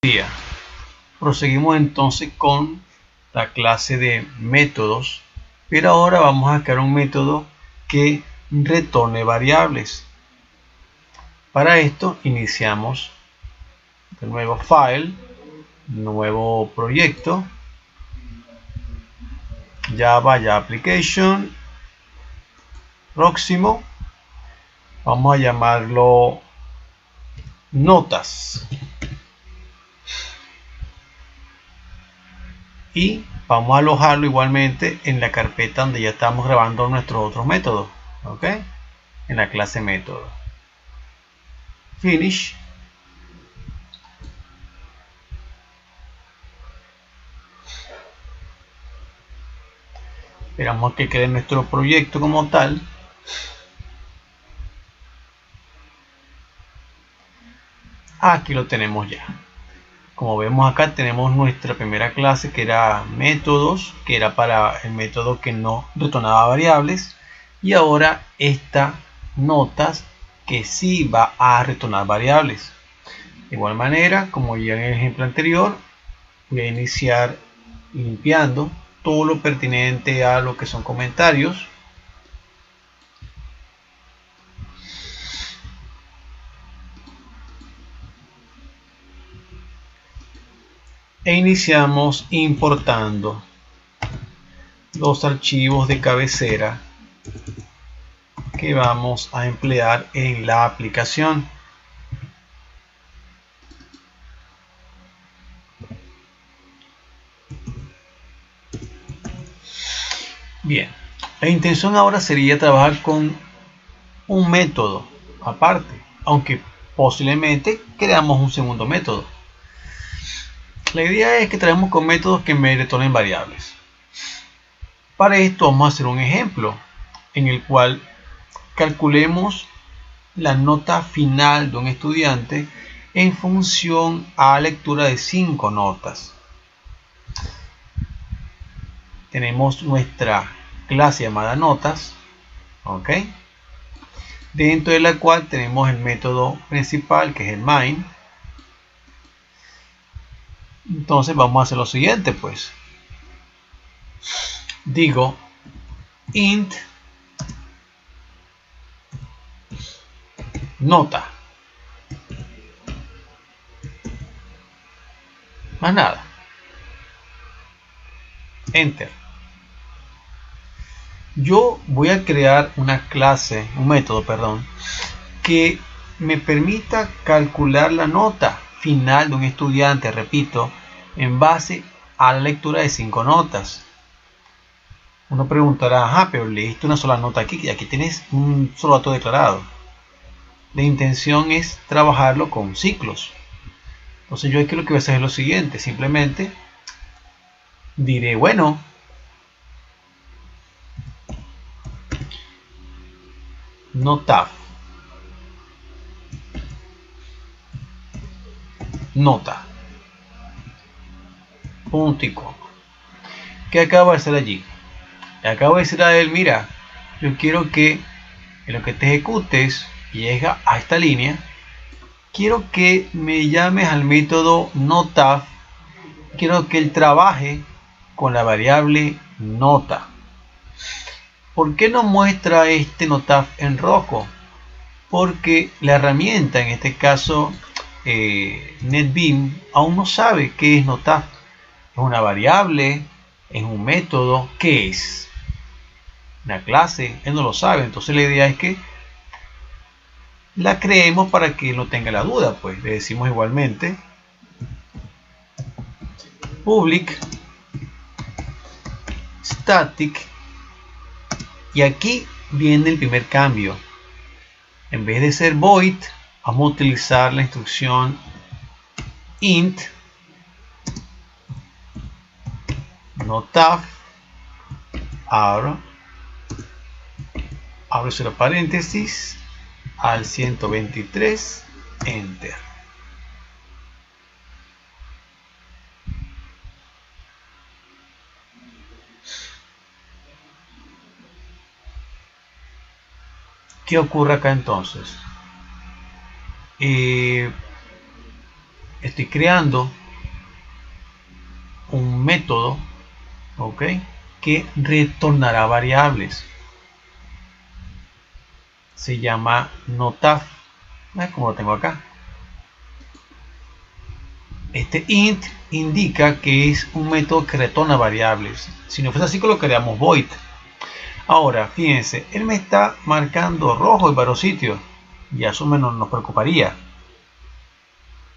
día. Proseguimos entonces con la clase de métodos, pero ahora vamos a crear un método que retorne variables. Para esto iniciamos de nuevo File, nuevo proyecto, Java Application, próximo, vamos a llamarlo Notas. Y vamos a alojarlo igualmente en la carpeta donde ya estamos grabando nuestros otros métodos, ¿ok? En la clase método. Finish. Esperamos que quede nuestro proyecto como tal. Aquí lo tenemos ya. Como vemos acá tenemos nuestra primera clase que era métodos, que era para el método que no retornaba variables, y ahora esta notas que sí va a retornar variables. De igual manera, como ya en el ejemplo anterior, voy a iniciar limpiando todo lo pertinente a lo que son comentarios. E iniciamos importando los archivos de cabecera que vamos a emplear en la aplicación. Bien, la intención ahora sería trabajar con un método aparte, aunque posiblemente creamos un segundo método. La idea es que traemos con métodos que me retornen variables. Para esto vamos a hacer un ejemplo en el cual calculemos la nota final de un estudiante en función a la lectura de 5 notas. Tenemos nuestra clase llamada notas, ¿ok? Dentro de la cual tenemos el método principal que es el main. Entonces vamos a hacer lo siguiente, pues. Digo int nota. Más nada. Enter. Yo voy a crear una clase, un método, perdón, que me permita calcular la nota final de un estudiante, repito, en base a la lectura de 5 notas. Uno preguntará, ajá, pero leíste una sola nota aquí, y aquí tienes un solo dato declarado. La intención es trabajarlo con ciclos. Entonces yo aquí lo que voy a hacer es lo siguiente, simplemente diré, bueno, nota, punto y coma. ¿Qué acabo de hacer allí? Le acabo de decir a él, mira, yo quiero que en lo que te ejecutes y llega a esta línea, quiero que me llames al método nota, quiero que él trabaje con la variable nota. ¿Por qué no muestra este notaf en rojo? Porque la herramienta, en este caso NetBeans, aún no sabe qué es notaf. ¿Es una variable? ¿Es un método? ¿Qué es? ¿Una clase? Él no lo sabe. Entonces la idea es que la creemos para que no tenga la duda. Pues le decimos igualmente public static, y aquí viene el primer cambio. En vez de ser void, vamos a utilizar la instrucción int notaf, abro cero paréntesis, al 123, enter. ¿Qué ocurre acá entonces? estoy creando un método, ¿ok?, que retornará variables. Se llama notaf. Como lo tengo acá. Este int indica que es un método que retorna variables. Si no fuese así, colocaríamos void. Ahora, fíjense, él me está marcando rojo en varios sitios. Y eso menos nos preocuparía.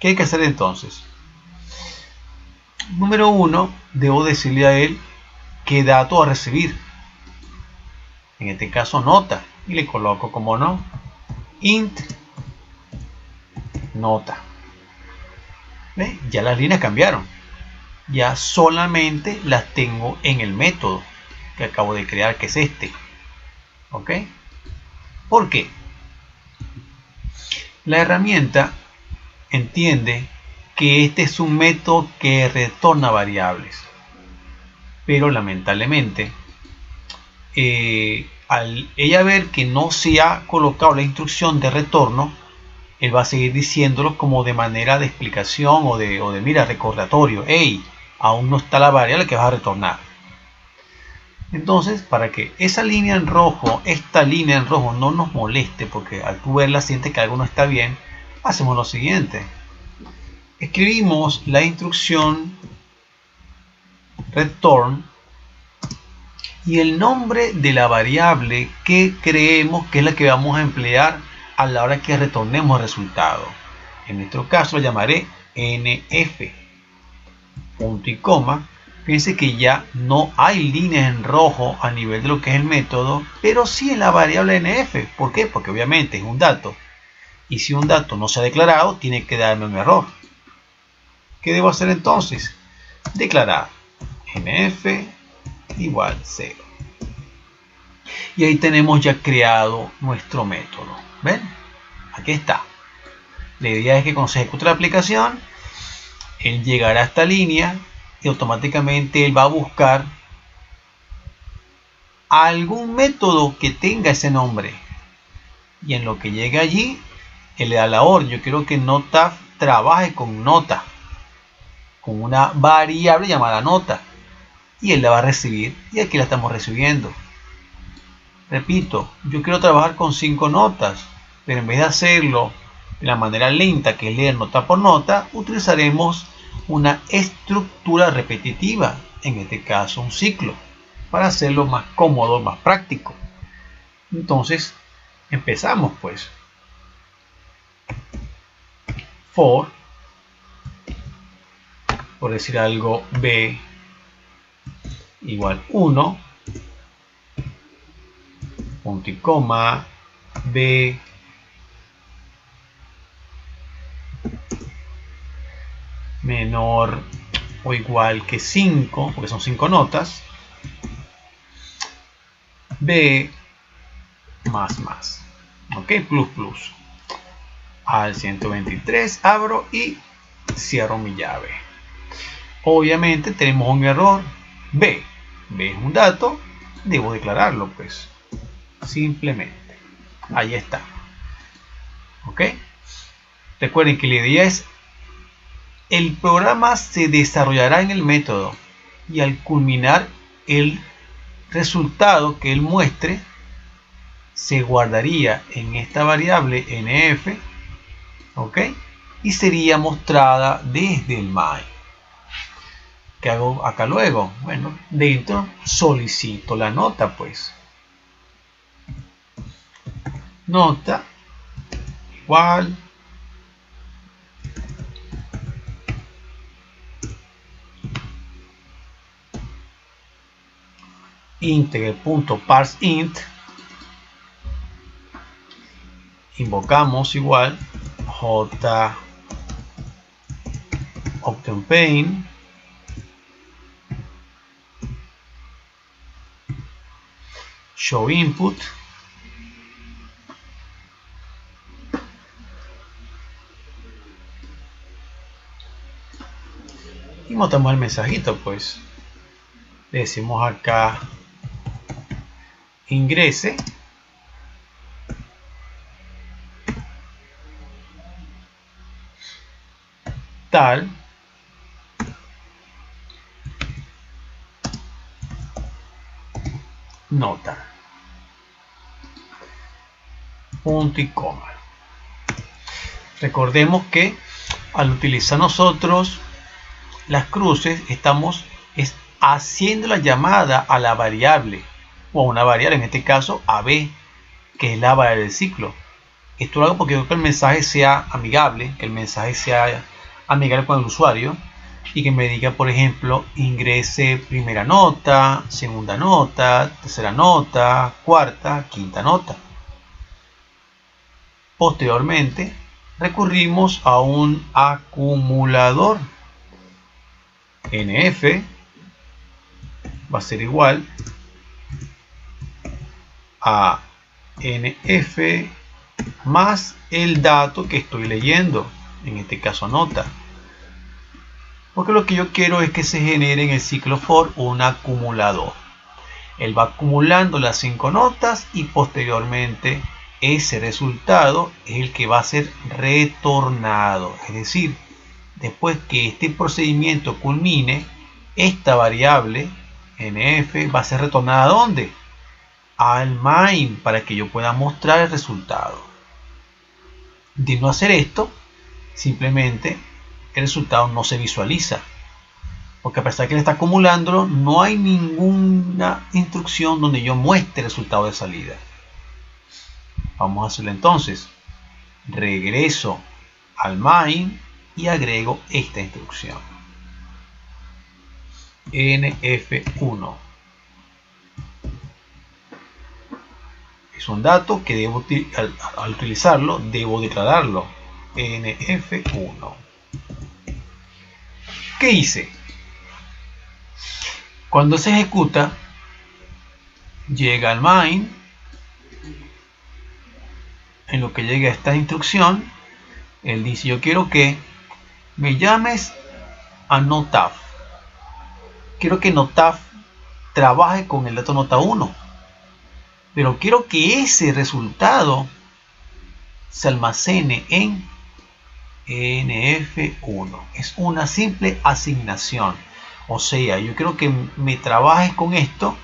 ¿Qué hay que hacer entonces? Número 1, debo decirle a él qué dato a recibir. En este caso, nota. Y le coloco como no, int nota. ¿Ve? Ya las líneas cambiaron. Ya solamente las tengo en el método que acabo de crear, que es este. ¿Ok? ¿Por qué? La herramienta entiende que este es un método que retorna variables. Pero lamentablemente, al ella ver que no se ha colocado la instrucción de retorno, él va a seguir diciéndolo como de manera de explicación o de mira, recordatorio. Hey, aún no está la variable que vas a retornar. Entonces, para que esa línea en rojo, esta línea en rojo no nos moleste, porque al tú verla siente que algo no está bien, hacemos lo siguiente. Escribimos la instrucción return y el nombre de la variable que creemos que es la que vamos a emplear a la hora que retornemos el resultado. En nuestro caso lo llamaré nf, punto y coma. Fíjense que ya no hay líneas en rojo a nivel de lo que es el método, pero sí en la variable nf. ¿Por qué? Porque obviamente es un dato. Y si un dato no se ha declarado, tiene que darme un error. ¿Qué debo hacer entonces? Declarar nf igual 0. Y ahí tenemos ya creado nuestro método. ¿Ven? Aquí está. La idea es que cuando se ejecute la aplicación, él llegará a esta línea y automáticamente él va a buscar algún método que tenga ese nombre. Y en lo que llegue allí, él le da la orden. Yo quiero que nota trabaje con nota, con una variable llamada nota. Y él la va a recibir. Y aquí la estamos recibiendo. Repito, yo quiero trabajar con 5 notas, pero en vez de hacerlo de la manera lenta, que es leer nota por nota, utilizaremos una estructura repetitiva, en este caso un ciclo, para hacerlo más cómodo, más práctico. Entonces, empezamos pues. For, por decir algo, b igual 1, punto y coma, b menor o igual que 5, porque son 5 notas, b más, ok, plus, al 123, abro y cierro mi llave. Obviamente tenemos un error, b es un dato, debo declararlo pues, simplemente, ahí está, ok. Recuerden que la idea es, el programa se desarrollará en el método y al culminar el resultado que él muestre, se guardaría en esta variable nf, ok, y sería mostrada desde el main. ¿Qué hago acá luego? Bueno, dentro solicito la nota pues. Nota igual integer.parseInt, invocamos igual j OctanePaint, show input, y mostramos el mensajito pues. Le decimos acá ingrese tal nota, punto y coma. Recordemos que al utilizar nosotros las cruces estamos haciendo la llamada a la variable o a una variable, en este caso a b, que es la variable del ciclo. Esto lo hago porque quiero que el mensaje sea amigable, que el mensaje sea amigable con el usuario y que me diga, por ejemplo, ingrese primera nota, segunda nota, tercera nota, cuarta, quinta nota. Posteriormente recurrimos a un acumulador. NF va a ser igual a NF más el dato que estoy leyendo, en este caso nota, porque lo que yo quiero es que se genere en el ciclo for un acumulador. Él va acumulando las 5 notas y posteriormente ese resultado es el que va a ser retornado, es decir, después que este procedimiento culmine, esta variable NF va a ser retornada ¿a dónde? Al main, para que yo pueda mostrar el resultado. De no hacer esto, simplemente el resultado no se visualiza, porque a pesar que le está acumulándolo, no hay ninguna instrucción donde yo muestre el resultado de salida. Vamos a hacerlo entonces. Regreso al main y agrego esta instrucción. NF1 es un dato que debo, al utilizarlo, debo declararlo. NF1. ¿Qué hice? Cuando se ejecuta, llega al main. En lo que llega a esta instrucción, él dice: yo quiero que me llames a notaf. Quiero que notaf trabaje con el dato nota 1, pero quiero que ese resultado se almacene en NF1. Es una simple asignación, o sea, yo quiero que me trabajes con esto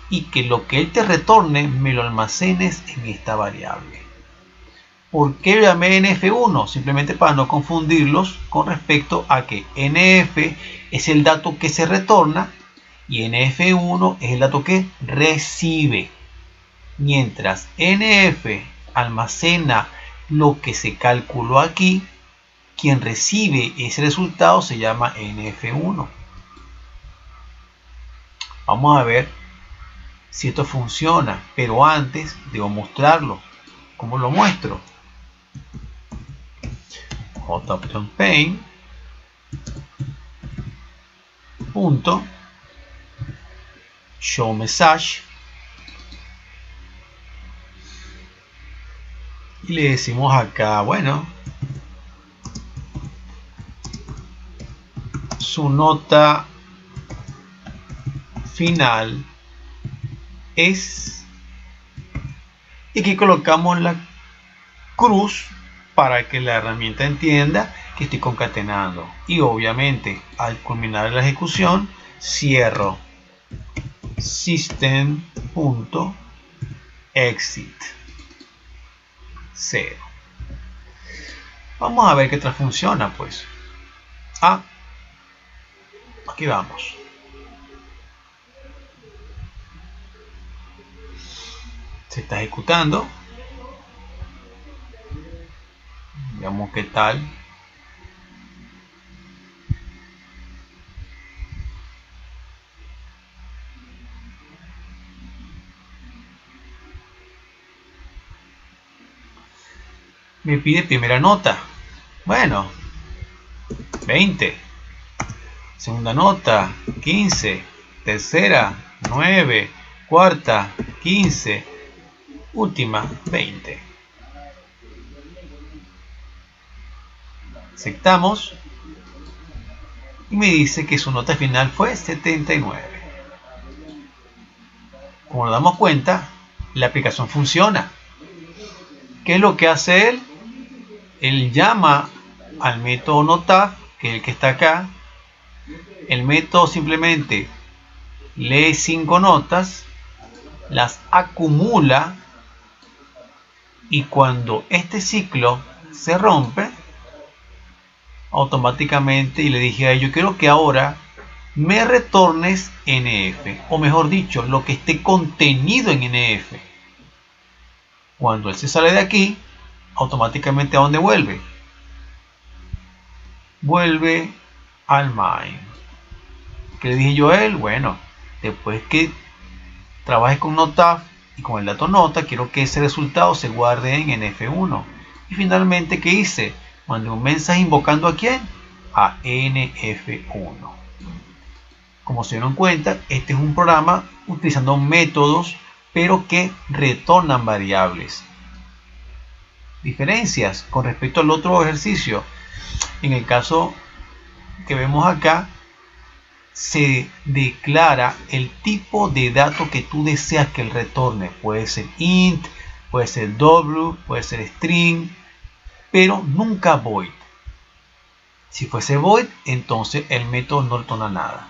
y que lo que él te retorne me lo almacenes en esta variable. ¿Por qué lo llamé NF1? Simplemente para no confundirlos con respecto a que NF es el dato que se retorna y NF1 es el dato que recibe. Mientras NF almacena lo que se calculó aquí, quien recibe ese resultado se llama NF1. Vamos a ver si esto funciona, pero antes debo mostrarlo. ¿Cómo lo muestro? JPaint punto show message y le decimos acá, bueno, su nota final es, y aquí colocamos la cruz para que la herramienta entienda que estoy concatenando, y obviamente al culminar la ejecución cierro system.exit 0. Vamos a ver qué tal funciona, pues. Aquí vamos. Se está ejecutando. Veamos qué tal. Me pide primera nota. Bueno, 20. Segunda nota, 15. Tercera, 9. Cuarta, 15. Última, 20. Aceptamos. Y me dice que su nota final fue 79. Como nos damos cuenta, la aplicación funciona. ¿Qué es lo que hace él? Él llama al método notaf que es el que está acá, el método simplemente lee 5 notas, las acumula, y cuando este ciclo se rompe, automáticamente, y le dije a él, yo quiero que ahora me retornes NF, o mejor dicho, lo que esté contenido en NF. Cuando él se sale de aquí, automáticamente ¿a dónde vuelve? Vuelve al main. ¿Qué le dije yo a él? Bueno, después que trabajes con notaf y con el dato nota, quiero que ese resultado se guarde en NF1. Y finalmente, ¿qué hice? Mandé un mensaje invocando ¿a quién? A NF1. Como se dieron cuenta, este es un programa utilizando métodos, pero que retornan variables. Diferencias con respecto al otro ejercicio. En el caso que vemos acá, se declara el tipo de dato que tú deseas que él retorne. Puede ser int, puede ser w, puede ser string, pero nunca void. Si fuese void, entonces el método no retorna nada.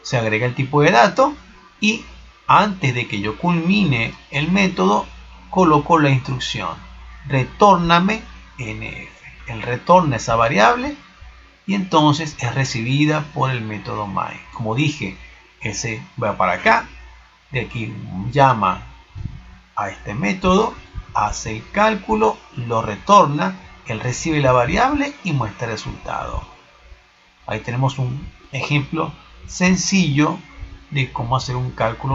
Se agrega el tipo de dato y antes de que yo culmine el método, coloco la instrucción retórname NF. Él retorna esa variable y entonces es recibida por el método main. Como dije, ese va para acá, de aquí llama a este método, hace el cálculo, lo retorna, él recibe la variable y muestra el resultado. Ahí tenemos un ejemplo sencillo de cómo hacer un cálculo